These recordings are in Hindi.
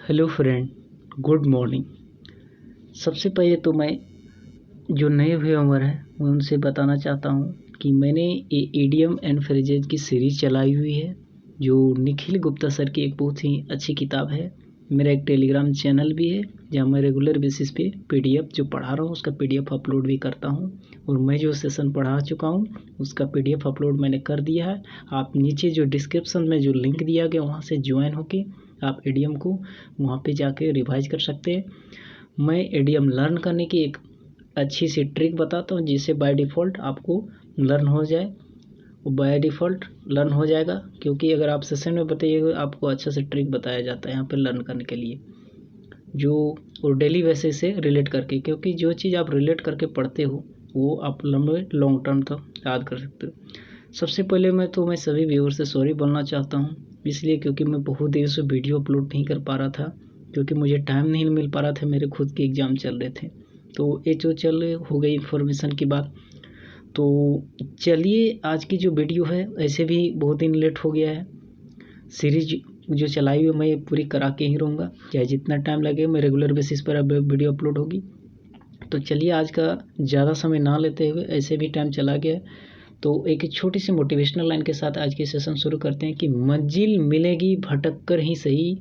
Hello friend, good morning. सबसे पहले तो मैं जो नए व्यूअर हैं मैं उनसे बताना चाहता हूँ कि मैंने ये इडियम एंड फ्रेजेज की सीरीज़ चलाई हुई है जो निखिल गुप्ता सर की एक बहुत ही अच्छी किताब है। मेरा एक टेलीग्राम चैनल भी है जहाँ मैं रेगुलर बेसिस पे पीडीएफ जो पढ़ा रहा हूँ उसका पीडीएफ अपलोड भी करता हूँ, और मैं जो सेशन पढ़ा चुका हूँ उसका पीडीएफ अपलोड मैंने कर दिया है। आप नीचे जो डिस्क्रिप्शन में जो लिंक दिया गया वहाँ से ज्वाइन होके आप एडीएम को वहाँ पे जाके रिवाइज कर सकते हैं। मैं एडीएम लर्न करने की एक अच्छी सी ट्रिक बताता हूँ जिससे बाय डिफ़ॉल्ट आपको लर्न हो जाए, वो बाय डिफ़ॉल्ट लर्न हो जाएगा, क्योंकि अगर आप सेशन में बताइएगा आपको अच्छा से ट्रिक बताया जाता है यहाँ पे लर्न करने के लिए, जो और डेली बेसिस से रिलेट करके, क्योंकि जो चीज़ आप रिलेट करके पढ़ते हो वो आप लंबे लॉन्ग टर्म तक याद कर सकते हो। सबसे पहले मैं सभी व्यूअर से सॉरी बोलना चाहता हूँ, इसलिए क्योंकि मैं बहुत देर से वीडियो अपलोड नहीं कर पा रहा था, क्योंकि मुझे टाइम नहीं मिल पा रहा था, मेरे खुद के एग्ज़ाम चल रहे थे। तो ये जो चल हो गई इन्फॉर्मेशन की बात। तो चलिए आज की जो वीडियो है, ऐसे भी बहुत दिन लेट हो गया है, सीरीज जो चलाई हुई मैं पूरी करा के ही रहूँगा, चाहे जितना टाइम लगे मैं रेगुलर बेसिस पर अब वीडियो अपलोड होगी। तो चलिए आज का ज़्यादा समय ना लेते हुए, ऐसे भी टाइम चला गया है, तो एक छोटी सी मोटिवेशनल लाइन के साथ आज की सेशन शुरू करते हैं कि मंजिल मिलेगी भटक कर ही सही,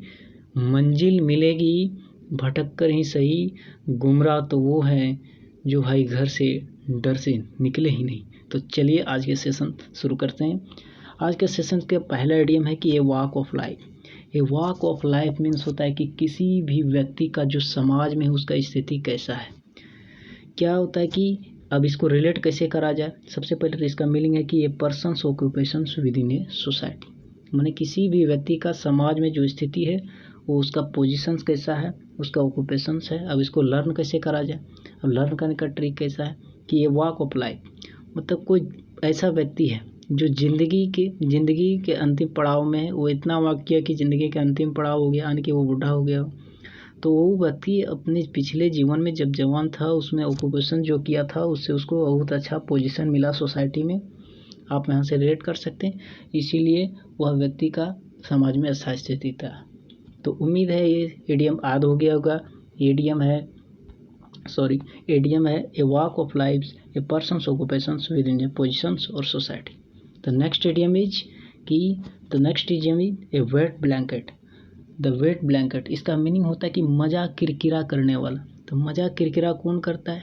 मंजिल मिलेगी भटक कर ही सही, गुमराह तो वो है जो भाई घर से डर से निकले ही नहीं। तो चलिए आज के सेशन शुरू करते हैं। आज के सेशन का पहला इडियम है कि ए walk of life. A walk of life means होता है कि किसी भी व्यक्ति का जो समाज में उसका स्थिति कैसा है। क्या होता है कि अब इसको रिलेट कैसे करा जाए। सबसे पहले तो इसका मीनिंग है कि ये persons occupations within a society, माने किसी भी व्यक्ति का समाज में जो स्थिति है वो उसका पोजीशंस कैसा है, उसका ऑक्यूपेशंस है। अब इसको लर्न कैसे करा जाए। अब लर्न करने का ट्रिक कैसा है कि ये वॉक ऑफ लाइफ मतलब कोई ऐसा व्यक्ति है जो ज़िंदगी के अंतिम पड़ाव में है, वो इतना वॉक किया कि ज़िंदगी के अंतिम पड़ाव हो गया, यानी कि वो बूढ़ा हो गया। तो वो व्यक्ति अपने पिछले जीवन में जब जवान था उसमें ऑक्यूपेशन जो किया था उससे उसको बहुत अच्छा पोजीशन मिला सोसाइटी में, आप यहाँ से रिलेट कर सकते हैं, इसीलिए वह व्यक्ति का समाज में अच्छा स्थिति था। तो उम्मीद है ये एडीएम याद हो गया होगा। एडीएम है a walk of life, a person's occupations within a positions और society. The next idiom is a wet blanket. The wet blanket, इसका मीनिंग होता है कि मजाक किरकिरा करने वाला। तो मजाक किरकिरा कौन करता है,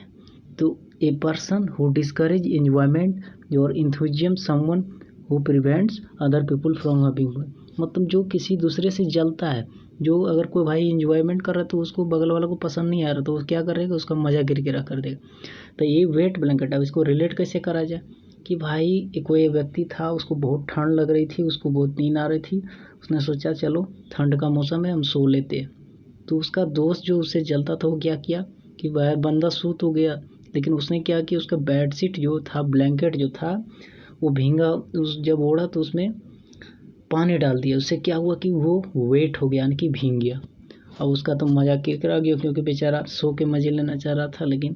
तो a person who discourage enjoyment और enthusiasm, someone who prevents other people from having fun. मतलब जो किसी दूसरे से जलता है, जो अगर कोई भाई इंजॉयमेंट कर रहा है तो उसको बगल वाला को पसंद नहीं आ रहा तो वो क्या करेगा, उसका मजाक किरकिरा कर देगा। तो ये वेट ब्लैंकेट। अब इसको रिलेट कैसे करा जाए कि भाई कोई व्यक्ति था, उसको बहुत ठंड लग रही थी, उसको बहुत नींद आ रही थी, उसने सोचा चलो ठंड का मौसम है हम सो लेते हैं। तो उसका दोस्त जो उससे जलता था वो क्या किया कि वह बंदा सो तो गया, लेकिन उसने क्या किया, उसका बेडशीट जो था, ब्लैंकेट जो था वो भींगा, उस जब ओढ़ा तो उसमें पानी डाल दिया। उससे क्या हुआ कि वो वेट हो गया, यानी कि भींग गया। अब उसका तो मजाक किरकिरा गया क्योंकि बेचारा सो के मजे लेना चाह रहा था, लेकिन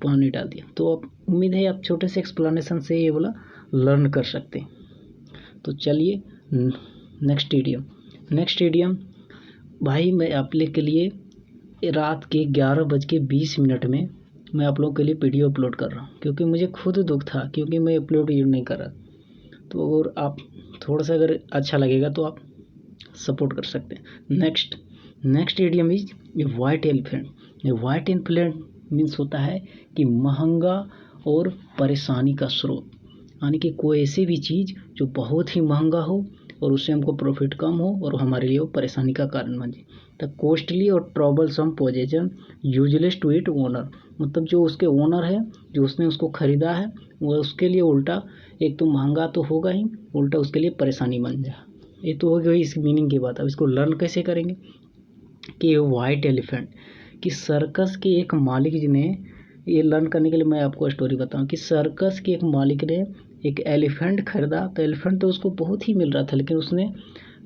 पानी डाल दिया। तो अब उम्मीद है आप छोटे से एक्सप्लेनेशन से ये वाला लर्न कर सकते हैं। तो चलिए नेक्स्ट इडियम भाई मैं आप लोग के लिए रात के 11:20 में मैं आप लोगों के लिए वीडियो अपलोड कर रहा हूँ, क्योंकि मुझे खुद दुख था क्योंकि मैं अपलोड नहीं कर रहा। तो और आप थोड़ा सा अगर अच्छा लगेगा तो आप सपोर्ट कर सकते हैं। Next idiom is a white elephant. A white elephant means होता है कि महंगा और परेशानी का स्रोत, यानी कि कोई ऐसी भी चीज़ जो बहुत ही महंगा हो और उससे हमको प्रॉफिट कम हो और हमारे लिए वो परेशानी का कारण बन जाए। द कॉस्टली और troublesome possession useless to it owner, मतलब जो उसके ओनर है, जो उसने उसको खरीदा है, वो उसके लिए उल्टा एक तो महंगा तो होगा ही, उल्टा उसके लिए परेशानी बन जाए। ये तो हो गई इस मीनिंग की बात। अब इसको लर्न कैसे करेंगे कि वाइट एलिफेंट, कि सर्कस के एक मालिक ने, ये लर्न करने के लिए मैं आपको स्टोरी बताऊं कि सर्कस के एक मालिक ने एक एलिफेंट खरीदा। तो एलिफेंट तो उसको बहुत ही मिल रहा था, लेकिन उसने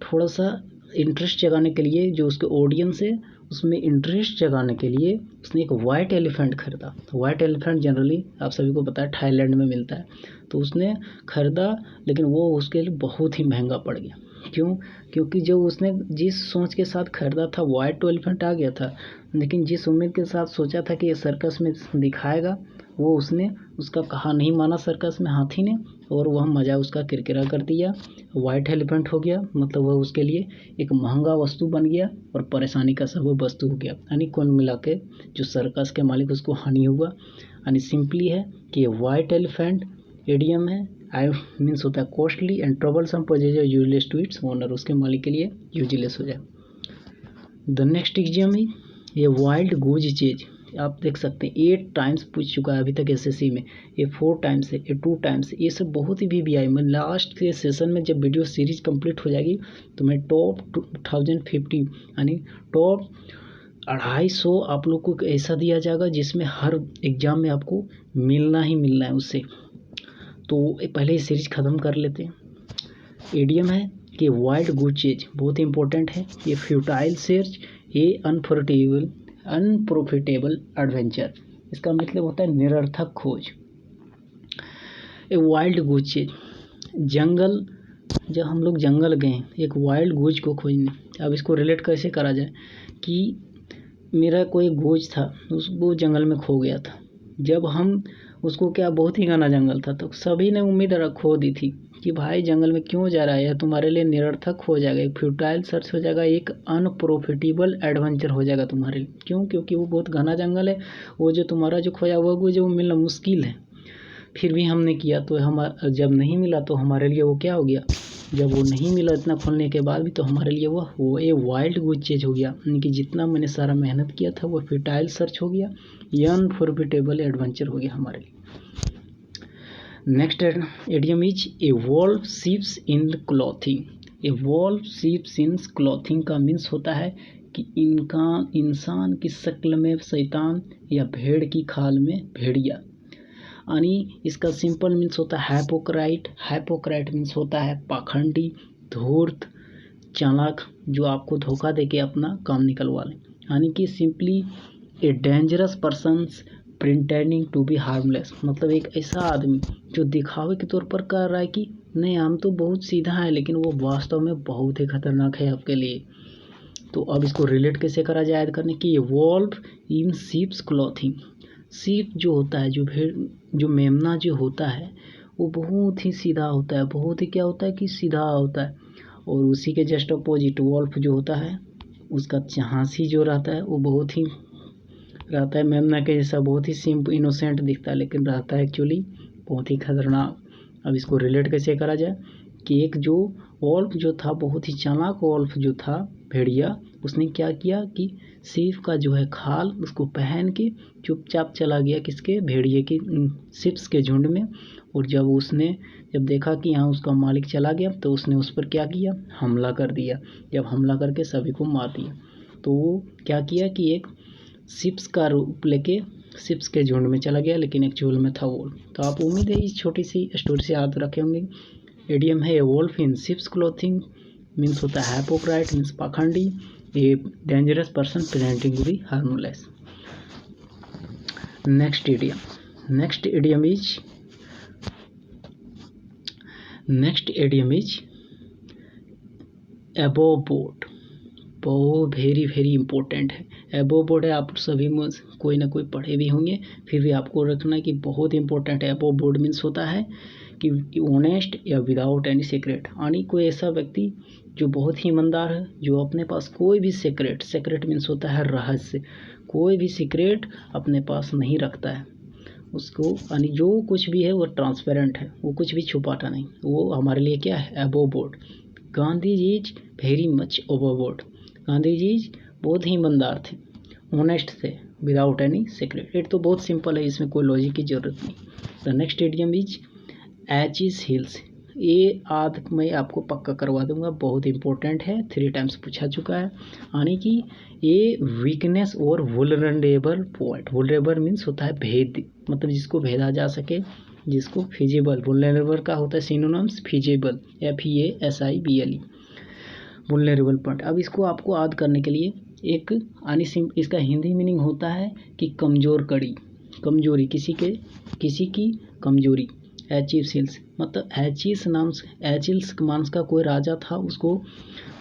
थोड़ा सा इंटरेस्ट जगाने के लिए, जो उसके ऑडियंस है उसमें इंटरेस्ट जगाने के लिए उसने एक वाइट एलिफेंट खरीदा। तो वाइट एलिफेंट जनरली आप सभी को पता है थाईलैंड में मिलता है। तो उसने खरीदा, लेकिन वो उसके लिए बहुत ही महंगा पड़ गया। क्यों? क्योंकि जो उसने जिस सोच के साथ खरीदा था व्हाइट तो एलिफेंट आ गया था, लेकिन जिस उम्मीद के साथ सोचा था कि ये सर्कस में दिखाएगा वो उसने उसका कहा नहीं माना सर्कस में हाथी ने, और वह मज़ा उसका किरकिरा कर दिया। वाइट एलिफेंट हो गया, मतलब वह उसके लिए एक महंगा वस्तु बन गया और परेशानी का सबब वस्तु हो गया। यानी कुल मिला के जो सर्कस के मालिक उसको हानि हुआ। यानी सिंपली है कि ये वाइट एलिफेंट एडियम है, आई मीन्स होता है costly and troublesome possession useless to its owner, उसके मालिक के लिए यूजलेस हो जाए। द नेक्स्ट एग्जाम है ये वाइल्ड गूज चीज। आप देख सकते हैं 8 टाइम्स पूछ चुका है अभी तक एसएससी में, ये 4 टाइम्स है, ये 2 टाइम्स, ये सब बहुत ही वीवीआई में। लास्ट के सेशन में जब वीडियो सीरीज कंप्लीट हो जाएगी तो मैं टॉप 2050 यानी टॉप 250 आप लोग को ऐसा दिया जाएगा जिसमें हर एग्जाम में आपको मिलना ही मिलना है उससे। तो पहले ही सीरीज ख़त्म कर लेते हैं। एडियम है कि वाइल्ड गूज चीज बहुत इंपॉर्टेंट है। ये फ्यूटाइल सर्च, ये अनप्रॉफिटेबल एडवेंचर, इसका मतलब होता है निरर्थक खोज। ए वाइल्ड गूज चीज, जंगल, जब हम लोग जंगल गए एक वाइल्ड गूज को खोजने, अब इसको रिलेट कैसे करा जाए कि मेरा कोई गूज था, उसको जंगल में खो गया था। जब हम उसको क्या, बहुत ही घना जंगल था, तो सभी ने उम्मीद खो दी थी कि भाई जंगल में क्यों जा रहा है, यह तुम्हारे लिए निरर्थक हो जाएगा, एक फ्यूटाइल सर्च हो जाएगा, एक अनप्रॉफिटेबल एडवेंचर हो जाएगा तुम्हारे लिए। क्यों? क्योंकि वो बहुत घना जंगल है, वो जो तुम्हारा जो खोया हुआ वो जो मिलना मुश्किल है। फिर भी हमने किया, तो हमारा जब नहीं मिला तो हमारे लिए वो क्या हो गया, जब वो नहीं मिला इतना खोलने के बाद भी, तो हमारे लिए वो ये वाइल्ड गूज चीज हो गया। यानी कि जितना मैंने सारा मेहनत किया था वो फ्यूटाइल सर्च हो गया, या अनप्रॉफिटेबल एडवेंचर हो गया हमारे लिए। Next idiom is a wolf sheep's in clothing. A wolf sheep's in clothing का मीन्स होता है कि इनका इंसान की शक्ल में शैतान या भेड़ की खाल में भेड़िया। यानी इसका सिंपल मीन्स होता है हाइपोक्राइट। हाइपोक्राइट मीन्स होता है पाखंडी, धूर्त, चालाक, जो आपको धोखा देके अपना काम निकलवा लें। यानी कि simply a dangerous persons pretending to be harmless, मतलब एक ऐसा आदमी जो दिखावे के तौर पर कर रहा है कि नहीं हम तो बहुत सीधा है, लेकिन वो वास्तव में बहुत ही खतरनाक है आपके लिए। तो अब इसको रिलेट कैसे करा जाए याद करने की, ये वॉल्फ इन शीप्स क्लॉथिंग। शीप जो होता है, जो भेड़, जो मेमना जो होता है वो बहुत ही सीधा होता है, बहुत ही क्या होता है कि सीधा होता है। और उसी के जस्ट अपोजिट वॉल्फ जो होता है उसका झांसी जो रहता है वो बहुत ही रहता है मेमना के जैसा, बहुत ही सिंपल इनोसेंट दिखता है, लेकिन रहता है एक्चुअली बहुत ही खतरनाक। अब इसको रिलेट कैसे करा जाए कि एक जो वॉल्फ जो था, बहुत ही चालाक वॉल्फ जो था भेड़िया, उसने क्या किया कि सीप का जो है खाल उसको पहन के चुपचाप चला गया किसके, भेड़िए के शिप्स के झुंड में। और जब देखा कि यहाँ उसका मालिक चला गया तो उसने उस पर क्या किया, हमला कर दिया। जब हमला करके सभी को मार दिया, तो वो क्या किया कि एक शिप्स का रूप लेके शिप्स के झुंड में चला गया, लेकिन एक्चुअल में था वोल्फ। तो आप उम्मीद है इस छोटी सी स्टोरी से याद रखे होंगे। एडियम है wolf in sheep's clothing, means होता है हाइपोक्राइट मीन्स पाखंडी, a dangerous person pretending to be harmless. Next idiom is above board. बहुत वेरी इंपॉर्टेंट है। अबोव बोर्ड है, आप सभी में कोई ना कोई पढ़े भी होंगे, फिर भी आपको रखना है कि बहुत इंपॉर्टेंट है। अबोव बोर्ड मीन्स होता है कि ऑनेस्ट या विदाउट एनी सीक्रेट, यानी कोई ऐसा व्यक्ति जो बहुत ही ईमानदार है, जो अपने पास कोई भी सीक्रेट मीन्स होता है रहस्य, कोई भी सीक्रेट अपने पास नहीं रखता है उसको, यानी जो कुछ भी है वो ट्रांसपेरेंट है, वो कुछ भी छुपाता नहीं, वो हमारे लिए क्या है, above board. Gandhi ji is very much above board. Gandhi ji बहुत ही ईमानदार थे, ऑनेस्ट थे, विदाउट एनी सीक्रेट। इट तो बहुत सिंपल है, इसमें कोई लॉजिक की जरूरत नहीं। The next idiom is aches hills. ये आद मैं आपको पक्का करवा दूंगा, बहुत इंपॉर्टेंट है, 3 टाइम्स पूछा चुका है। यानी कि ये वीकनेस और वुलनरेबल पॉइंट। वुलनरेबल मीन्स होता है भेद, मतलब जिसको भेदा जा सके, जिसको फिजिबल। वुलनरेबल का होता है synonyms feasible, FEASIBLE, vulnerable point. अब इसको आपको याद करने के लिए एक इसका हिंदी मीनिंग होता है कि कमज़ोर कड़ी, कमजोरी, किसी की कमजोरी। एचिल्स हिल्स, मतलब एचिल्स मांस का कोई राजा था, उसको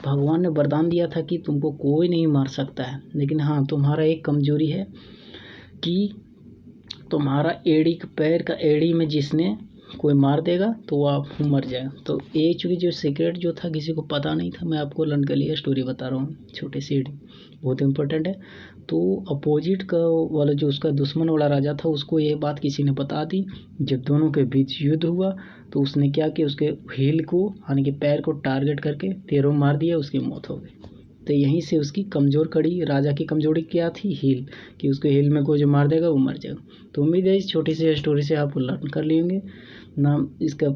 भगवान ने वरदान दिया था कि तुमको कोई नहीं मार सकता है, लेकिन हाँ तुम्हारा एक कमजोरी है कि तुम्हारा पैर का एड़ी में जिसने कोई मार देगा तो वो आप मर जाएगा। तो ये चूँकि जो सीक्रेट जो था किसी को पता नहीं था, मैं आपको लर्न के लिए स्टोरी बता रहा हूँ, छोटी सी बहुत इम्पोर्टेंट है। तो अपोजिट का वाला जो उसका दुश्मन वाला राजा था, उसको ये बात किसी ने बता दी। जब दोनों के बीच युद्ध हुआ तो उसने क्या किया, उसके हील को यानी कि पैर को टारगेट करके पैरों मार दिया, उसकी मौत हो गई। तो यहीं से उसकी कमज़ोर कड़ी, राजा की कमजोरी क्या थी, हील, कि उसके हील में कोई जो मार देगा वो मर जाएगा। तो उम्मीद है इस छोटी सी स्टोरी से आप लर्न कर लेंगे। नाम इसका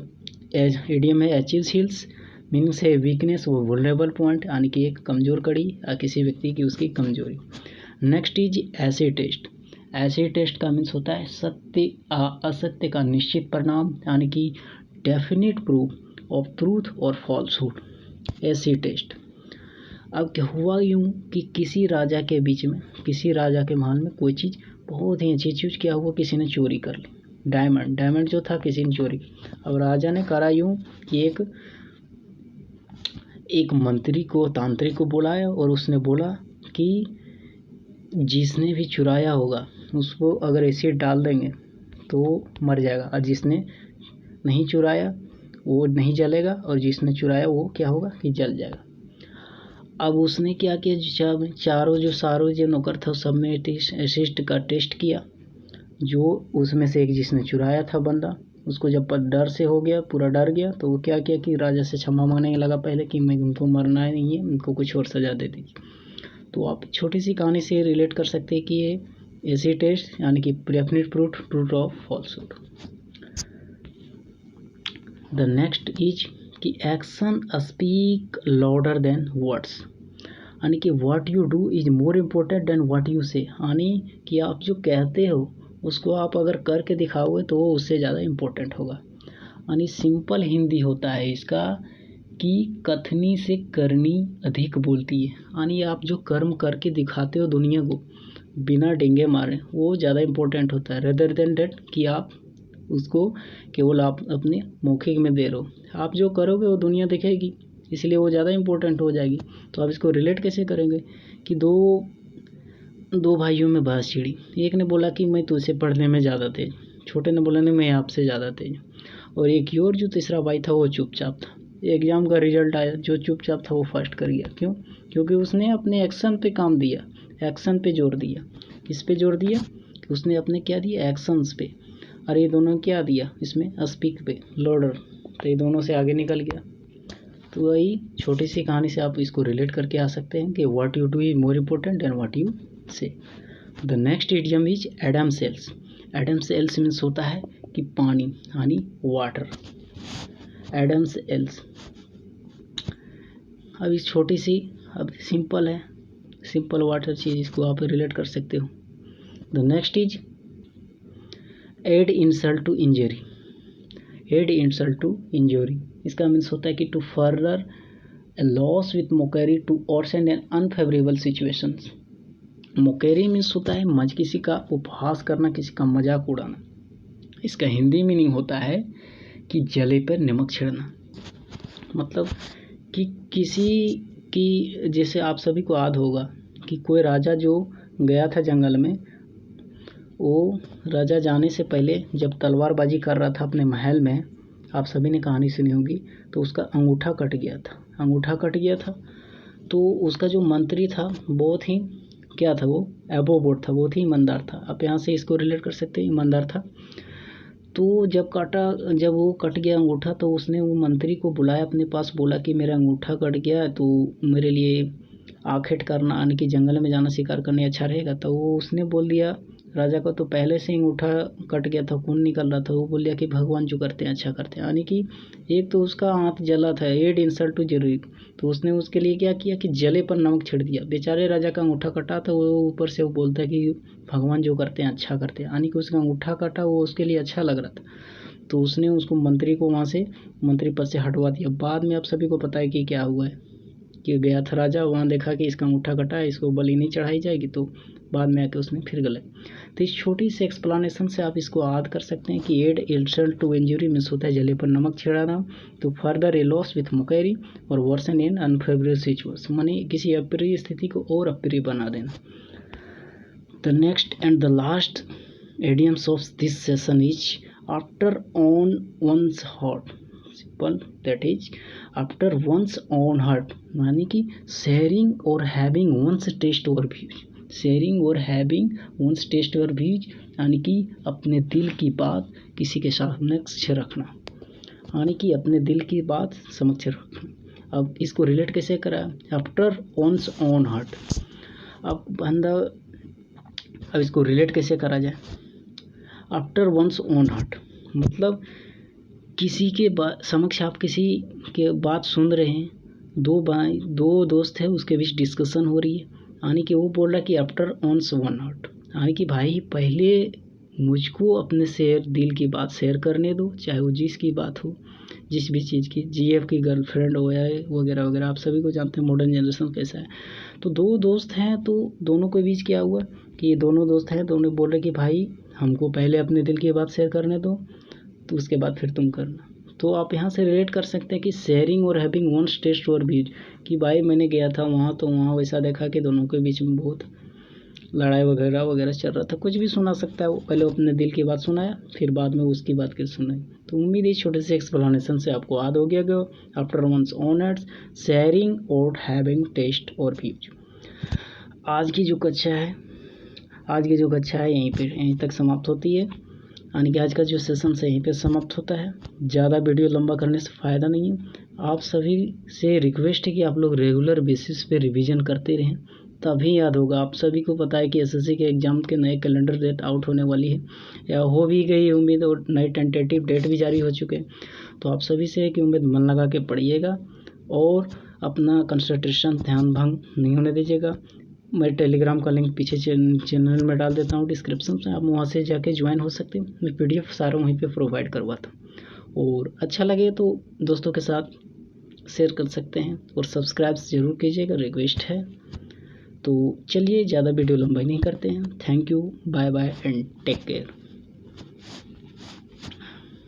इडियम है एचिव्स हील्स, मीनिंग्स है वीकनेस वो वुल्नरेबल पॉइंट, यानी कि एक कमज़ोर कड़ी किसी व्यक्ति की उसकी कमजोरी। Next is acid test. Acid test का मीन्स होता है सत्य असत्य का निश्चित परिणाम, यानी कि डेफिनेट प्रूफ ऑफ ट्रूथ और फॉल्सहुड, एसिड टेस्ट। अब क्या हुआ यूँ कि किसी राजा के बीच में, किसी राजा के महल में कोई चीज़, बहुत ही अच्छी चीज़, क्या हुआ, किसी ने चोरी कर ली, डायमंड जो था किसी ने चोरी। अब राजा ने करा यूँ कि एक मंत्री को, तांत्रिक को बुलाया और उसने बोला कि जिसने भी चुराया होगा उसको अगर एसिड डाल देंगे तो मर जाएगा, और जिसने नहीं चुराया वो नहीं जलेगा, और जिसने चुराया वो क्या होगा कि जल जाएगा। अब उसने क्या किया, सारों जो नौकर था सब में एसिड का टेस्ट किया। जो उसमें से एक जिसने चुराया था बंदा, उसको जब डर से हो गया, पूरा डर गया, तो वो क्या किया कि राजा से क्षमा मांगने लगा पहले कि मैं उनको मरना ही नहीं है, उनको कुछ और सजा दे दी। तो आप छोटी सी कहानी से रिलेट कर सकते हैं कि ये एसिड टेस्ट यानी कि definite proof, truth of falsehood. The next is कि action speak louder than words, यानी कि what you do is more important than what you say, यानी कि आप जो कहते हो उसको आप अगर करके दिखाओगे तो वो उससे ज़्यादा इम्पोर्टेंट होगा। यानी सिंपल हिंदी होता है इसका कि कथनी से करनी अधिक बोलती है, यानी आप जो कर्म करके दिखाते हो दुनिया को बिना डेंगे मारे, वो ज़्यादा इम्पोर्टेंट होता है रेदर देन डेट कि आप उसको केवल आप अपने मौखिक में दे रहे हो। आप जो करोगे वो दुनिया देखेगी, इसलिए वो ज़्यादा इम्पोर्टेंट हो जाएगी। तो आप इसको रिलेट कैसे करेंगे कि दो भाइयों में बहस छिड़ी, एक ने बोला कि मैं तुझसे पढ़ने में ज़्यादा तेज, छोटे ने बोला नहीं मैं आपसे ज़्यादा तेज, और एक और जो तीसरा भाई था वो चुपचाप था। एग्ज़ाम का रिजल्ट आया, जो चुपचाप था वो फर्स्ट कर गया। क्यों? क्योंकि उसने अपने एक्शन पे काम दिया, एक्शन पे जोर दिया। किस पे जोर दिया? उसने अपने क्या दिया, एक्शंस पे। और ये दोनों क्या दिया इसमें, स्पीक पे, लोडर, तो ये दोनों से आगे निकल गया। तो वही छोटी सी कहानी से आप इसको रिलेट करके आ सकते हैं कि what you do is more important than what you say. The next idiom is Adam sells. Adam sells means होता है कि पानी, यानी वाटर, एडम सेल्स। अब इस छोटी सी, अब सिंपल है, सिंपल वाटर चीज़, इसको आप रिलेट कर सकते हो। The next is add insult to injury. Add insult to injury, इसका मीन्स होता है कि to further a loss with mockery to worsen an unfavourable situations. Mockery means होता है किसी का उपहास करना, किसी का मजाक उड़ाना। इसका हिंदी मीनिंग होता है कि जले पर नमक छिड़ना, मतलब कि किसी की, जैसे आप सभी को याद होगा कि कोई राजा जो गया था जंगल में, वो राजा जाने से पहले जब तलवारबाजी कर रहा था अपने महल में, आप सभी ने कहानी सुनी होगी, तो उसका अंगूठा कट गया था। तो उसका जो मंत्री था बहुत ही क्या था, वो एबो बोर्ड था, बहुत ही ईमानदार था। आप यहाँ से इसको रिलेट कर सकते हैं, ईमानदार था। तो जब वो कट गया अंगूठा, तो उसने वो मंत्री को बुलाया अपने पास, बोला कि मेरा अंगूठा कट गया है तो मेरे लिए आखेट करना, यानी कि जंगल में जाना शिकार करने अच्छा रहेगा। तो वो उसने बोल दिया राजा को, तो पहले से अंगूठा कट गया था, खून निकल रहा था, वो बोल दिया कि भगवान जो करते हैं अच्छा करते हैं, यानी कि एक तो उसका हाथ जला था, एड इंसल्ट टू जरूरी, तो उसने उसके लिए क्या किया कि जले पर नमक छिड़ दिया। बेचारे राजा का अंगूठा कटा था, वो ऊपर से वो बोलता है कि भगवान जो करते हैं अच्छा करते हैं, यानी कि उसका अंगूठा कटा, वो उसके लिए अच्छा लग रहा था। तो उसने उसको मंत्री को वहाँ से मंत्री पद से हटवा दिया। बाद में आप सभी को पता है कि क्या हुआ है, कि गया था राजा, वहाँ देखा कि इसका अंगूठा कटा है, इसको बलि नहीं चढ़ाई जाएगी, तो बाद में आके उसने फिर गलत। तो इस छोटी सी एक्सप्लेनेशन से आप इसको याद कर सकते हैं कि add insult to injury means होता है जले पर नमक छिड़ाना, तो further a loss with mockery और वर्सन इन अनफेवरेबल सिचुएशन, माने किसी अप्रिय स्थिति को और अप्रिय बना देना। The next and the last idioms of this session is after on one's heart, simple, that is after one's own heart, मानी कि sharing or having one's taste or views, sharing or having one's taste or views यानी कि अपने दिल की बात किसी के समक्ष रखना, यानी कि अपने दिल की बात समक्ष रखना। अब इसको रिलेट कैसे करा, आफ्टर ओन्स ओन हार्ट। अब इसको रिलेट कैसे करा जाए, आफ्टर वंस ओन हार्ट मतलब किसी के समक्ष आप किसी के बात सुन रहे हैं, दो दोस्त है, उसके बीच डिस्कशन हो रही है, यानी कि वो बोल रहा कि आफ्टर ओन्स वन हार्ट, यानी कि भाई पहले मुझको अपने दिल की बात शेयर करने दो, चाहे वो जिसकी बात हो, जिस भी चीज़ की, जीएफ की गर्लफ्रेंड हो या वगैरह वगैरह, आप सभी को जानते हैं मॉडर्न जनरेशन कैसा है। तो दो दोस्त हैं, तो दोनों के बीच क्या हुआ कि ये दोनों दोस्त हैं, दोनों बोल रहे कि भाई हमको पहले अपने दिल की बात शेयर करने दो, तो उसके बाद फिर तुम करना। तो आप यहाँ से रिलेट कर सकते हैं कि शेयरिंग और हैविंग वंस टेस्ट और व्यूज, कि भाई मैंने गया था वहाँ, तो वहाँ वैसा देखा कि दोनों के बीच में बहुत लड़ाई वगैरह वगैरह चल रहा था, कुछ भी सुना सकता है वो, पहले अपने दिल की बात सुनाया, फिर बाद में उसकी बात की सुनाई। तो उम्मीद है छोटे से एक्सप्लेनेशन से आपको याद हो गया after one's own aids, sharing और हैविंग टेस्ट और व्यूज। आज की जो कक्षा है यहीं तक समाप्त होती है, यानी कि आज का जो सेशन है यहीं पे समाप्त होता है। ज़्यादा वीडियो लंबा करने से फ़ायदा नहीं है। आप सभी से रिक्वेस्ट है कि आप लोग रेगुलर बेसिस पे रिवीजन करते रहें, तभी याद होगा। आप सभी को पता है कि एसएससी के एग्ज़ाम के नए कैलेंडर डेट आउट होने वाली है, या हो भी गई है उम्मीद, और नए टेंटेटिव डेट भी जारी हो चुके हैं। तो आप सभी से है कि उम्मीद मन लगा के पढ़िएगा और अपना कंसंट्रेशन ध्यान भंग नहीं होने दीजिएगा। मैं टेलीग्राम का लिंक पीछे चैनल में डाल देता हूँ डिस्क्रिप्शन में, आप वहाँ से जाके ज्वाइन हो सकते हैं। मैं पीडीएफ सारा वहीं पे प्रोवाइड करवाता हूँ, और अच्छा लगे तो दोस्तों के साथ शेयर कर सकते हैं, और सब्सक्राइब ज़रूर कीजिएगा, रिक्वेस्ट है। तो चलिए ज़्यादा वीडियो लंबा नहीं करते हैं। Thank you, bye bye and take care.